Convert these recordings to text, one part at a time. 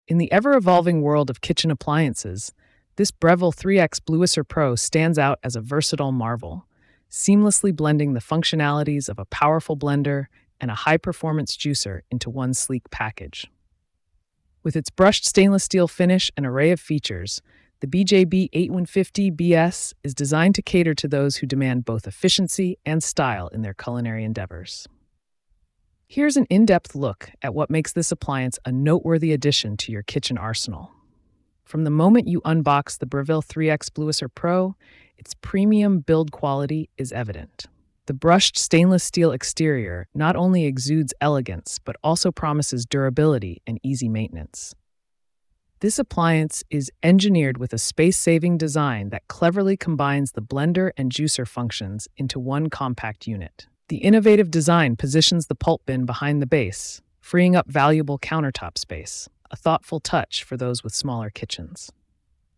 In the ever-evolving world of kitchen appliances, this Breville 3X Bluicer Pro stands out as a versatile marvel, seamlessly blending the functionalities of a powerful blender and a high-performance juicer into one sleek package. With its brushed stainless steel finish and array of features, the BJB 8150BS is designed to cater to those who demand both efficiency and style in their culinary endeavors. Here's an in-depth look at what makes this appliance a noteworthy addition to your kitchen arsenal. From the moment you unbox the Breville 3X Bluicer Pro, its premium build quality is evident. The brushed stainless steel exterior not only exudes elegance, but also promises durability and easy maintenance. This appliance is engineered with a space-saving design that cleverly combines the blender and juicer functions into one compact unit. The innovative design positions the pulp bin behind the base, freeing up valuable countertop space, a thoughtful touch for those with smaller kitchens.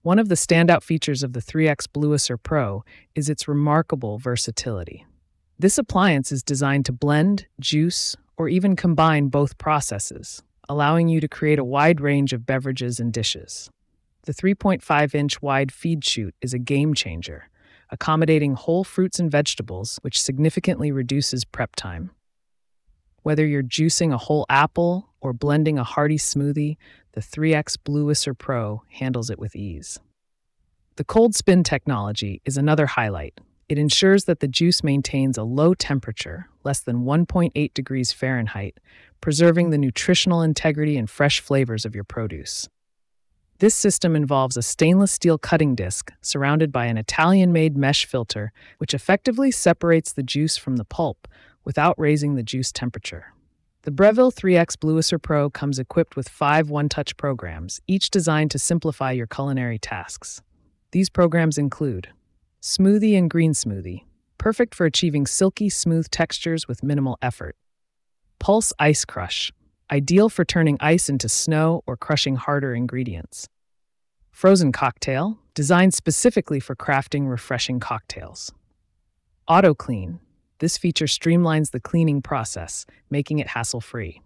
One of the standout features of the 3X Bluicer Pro is its remarkable versatility. This appliance is designed to blend, juice, or even combine both processes, allowing you to create a wide range of beverages and dishes. The 3.5-inch wide feed chute is a game changer, accommodating whole fruits and vegetables, which significantly reduces prep time. Whether you're juicing a whole apple or blending a hearty smoothie, the 3X Bluicer Pro handles it with ease. The cold spin technology is another highlight. It ensures that the juice maintains a low temperature, less than 1.8 degrees Fahrenheit, preserving the nutritional integrity and fresh flavors of your produce. This system involves a stainless steel cutting disc surrounded by an Italian-made mesh filter, which effectively separates the juice from the pulp without raising the juice temperature. The Breville 3X Bluicer Pro comes equipped with 5 one-touch programs, each designed to simplify your culinary tasks. These programs include Smoothie and Green Smoothie, perfect for achieving silky, smooth textures with minimal effort. Pulse Ice Crush, ideal for turning ice into snow or crushing harder ingredients. Frozen Cocktail, designed specifically for crafting refreshing cocktails. Auto Clean, this feature streamlines the cleaning process, making it hassle-free.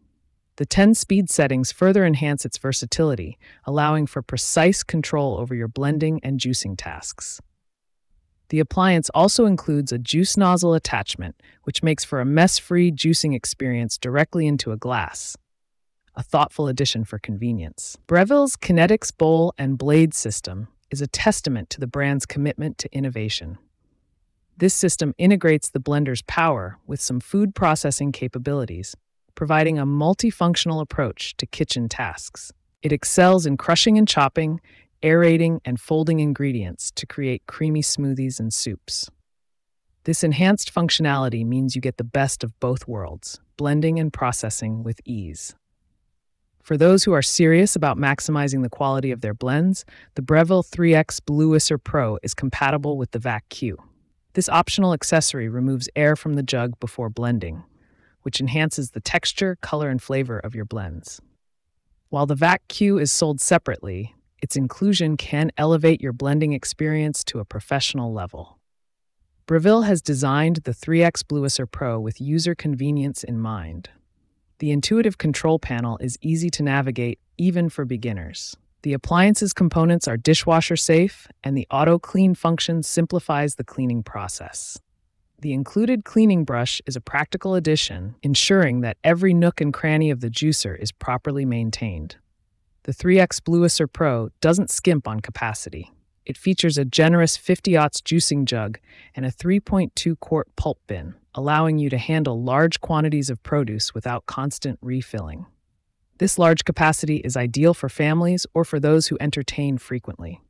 The 10 speed settings further enhance its versatility, allowing for precise control over your blending and juicing tasks. The appliance also includes a juice nozzle attachment, which makes for a mess-free juicing experience directly into a glass. A thoughtful addition for convenience. Breville's Kinetics Bowl and Blade system is a testament to the brand's commitment to innovation. This system integrates the blender's power with some food processing capabilities, providing a multifunctional approach to kitchen tasks. It excels in crushing and chopping, aerating and folding ingredients to create creamy smoothies and soups. This enhanced functionality means you get the best of both worlds, blending and processing with ease. For those who are serious about maximizing the quality of their blends, the Breville 3X Bluicer Pro is compatible with the Vac Q. This optional accessory removes air from the jug before blending, which enhances the texture, color, and flavor of your blends. While the Vac Q is sold separately, its inclusion can elevate your blending experience to a professional level. Breville has designed the 3X Bluicer Pro with user convenience in mind. The intuitive control panel is easy to navigate even for beginners. The appliance's components are dishwasher safe, and the auto clean function simplifies the cleaning process. The included cleaning brush is a practical addition, ensuring that every nook and cranny of the juicer is properly maintained. The 3X Bluicer Pro doesn't skimp on capacity. It features a generous 50-aughts juicing jug and a 3.2-quart pulp bin, allowing you to handle large quantities of produce without constant refilling. This large capacity is ideal for families or for those who entertain frequently.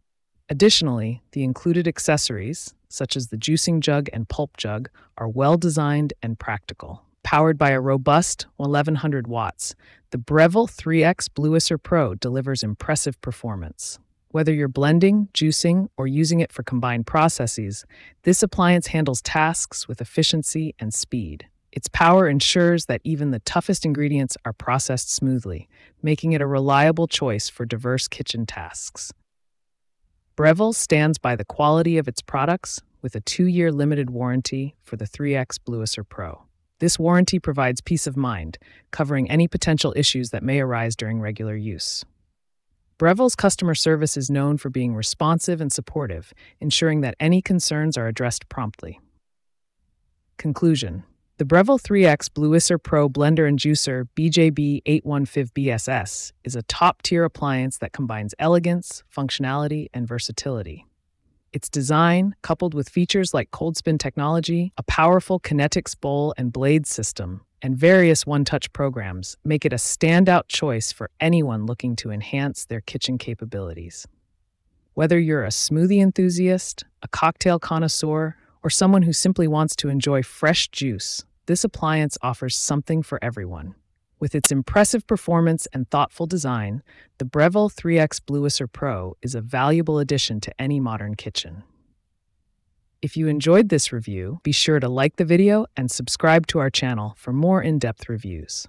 Additionally, the included accessories, such as the juicing jug and pulp jug, are well-designed and practical. Powered by a robust 1100 watts, the Breville 3X Bluicer Pro delivers impressive performance. Whether you're blending, juicing, or using it for combined processes, this appliance handles tasks with efficiency and speed. Its power ensures that even the toughest ingredients are processed smoothly, making it a reliable choice for diverse kitchen tasks. Breville stands by the quality of its products with a 2-year limited warranty for the 3X Bluicer Pro. This warranty provides peace of mind, covering any potential issues that may arise during regular use. Breville's customer service is known for being responsive and supportive, ensuring that any concerns are addressed promptly. Conclusion: the Breville 3X Bluicer Pro Blender and Juicer BJB 815BSS is a top-tier appliance that combines elegance, functionality, and versatility. Its design, coupled with features like cold spin technology, a powerful kinetics bowl and blade system, and various one-touch programs, make it a standout choice for anyone looking to enhance their kitchen capabilities. Whether you're a smoothie enthusiast, a cocktail connoisseur, or someone who simply wants to enjoy fresh juice, this appliance offers something for everyone. With its impressive performance and thoughtful design, the Breville 3X Bluicer Pro is a valuable addition to any modern kitchen. If you enjoyed this review, be sure to like the video and subscribe to our channel for more in-depth reviews.